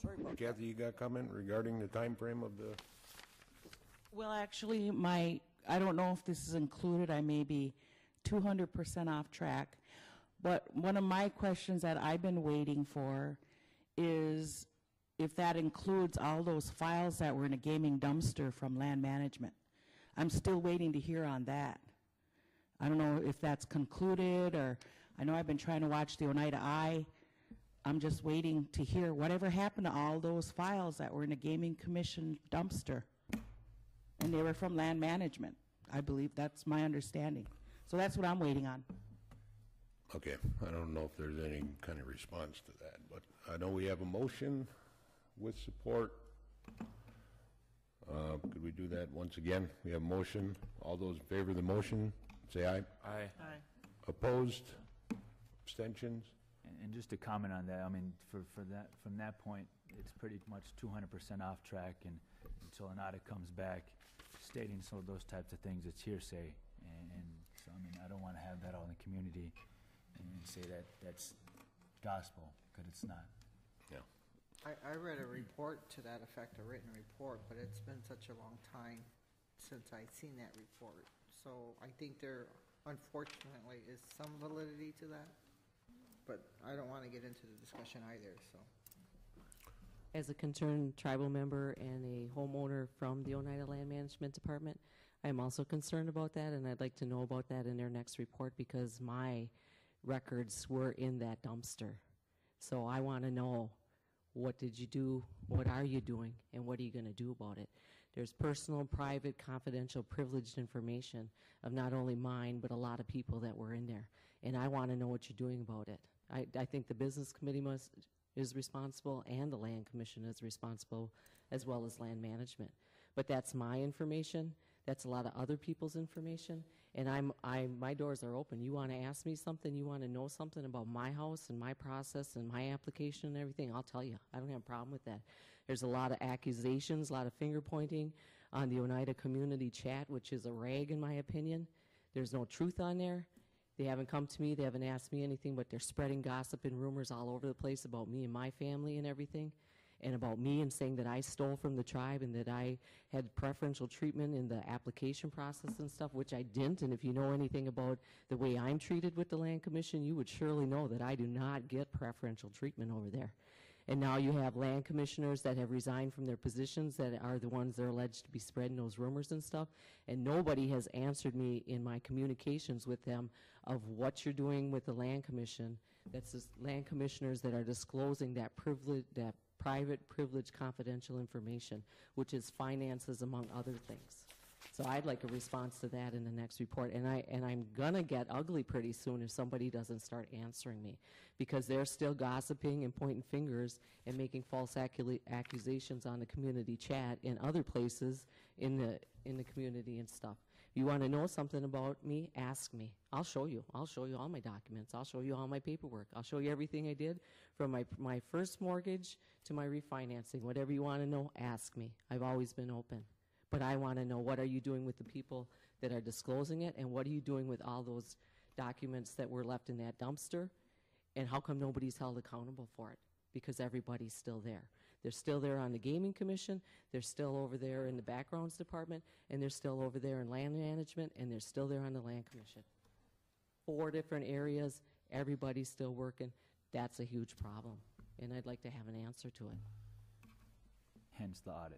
Sorry about that. Kathy, you got a comment regarding the time frame of the, Well, actually, I don't know if this is included. I may be 200% off track. But one of my questions that I've been waiting for is if that includes all those files that were in a gaming dumpster from land management. I'm still waiting to hear on that. I don't know if that's concluded, or I know I've been trying to watch the Oneida Eye. I'm just waiting to hear whatever happened to all those files that were in a gaming commission dumpster. And they were from land management. I believe that's my understanding. So that's what I'm waiting on. okay, I don't know if there's any kind of response to that, but I know we have a motion with support. Could we do that once again? We have a motion. All those in favor of the motion, say aye. Aye. Opposed? Abstentions? And just to comment on that, I mean, for that, from that point, it's pretty much 200% off track, and until an audit comes back stating some of those types of things, it's hearsay. And so, I mean, I don't want to have that out in the community and say that that's gospel, because it's not. Yeah. I read a report to that effect, a written report, but it's been such a long time since I've seen that report. So I think there, unfortunately, is some validity to that. But I don't want to get into the discussion either, so. As a concerned tribal member and a homeowner from the Oneida Land Management Department, I'm also concerned about that, and I'd like to know about that in their next report, because my records were in that dumpster. So I want to know, what did you do, what are you doing, and what are you going to do about it? There's personal, private, confidential, privileged information of not only mine, but a lot of people that were in there. And I want to know what you're doing about it. I think the business committee is responsible, and the land commission is responsible, as well as land management. But that's my information. That's a lot of other people's information, and my doors are open. You want to ask me something, you want to know something about my house and my process and my application and everything, I'll tell you. I don't have a problem with that. There's a lot of accusations, a lot of finger pointing on the Oneida community chat, which is a rag in my opinion. There's no truth on there. They haven't come to me, they haven't asked me anything, but they're spreading gossip and rumors all over the place about me and my family and everything, and about me, and saying that I stole from the tribe and that I had preferential treatment in the application process and stuff, which I didn't. And if you know anything about the way I'm treated with the Land Commission, you would surely know that I do not get preferential treatment over there. And now you have land commissioners that have resigned from their positions that are the ones that are alleged to be spreading those rumors and stuff. And nobody has answered me in my communications with them of what you're doing with the Land Commission. That's the land commissioners that are disclosing that privilege, that private, privileged, confidential information, which is finances, among other things. So I'd like a response to that in the next report, and I'm gonna get ugly pretty soon if somebody doesn't start answering me, because they're still gossiping and pointing fingers and making false accusations on the community chat and other places in the community and stuff. If you want to know something about me, ask me. I'll show you. I'll show you all my documents. I'll show you all my paperwork. I'll show you everything I did from my first mortgage to my refinancing. Whatever you want to know, ask me. I've always been open. But I want to know, what are you doing with the people that are disclosing it, and what are you doing with all those documents that were left in that dumpster, and how come nobody's held accountable for it? Because everybody's still there. They're still there on the Gaming Commission, they're still over there in the Backgrounds Department, and they're still over there in Land Management, and they're still there on the Land Commission. 4 different areas, everybody's still working. That's a huge problem, and I'd like to have an answer to it. Hence the audit.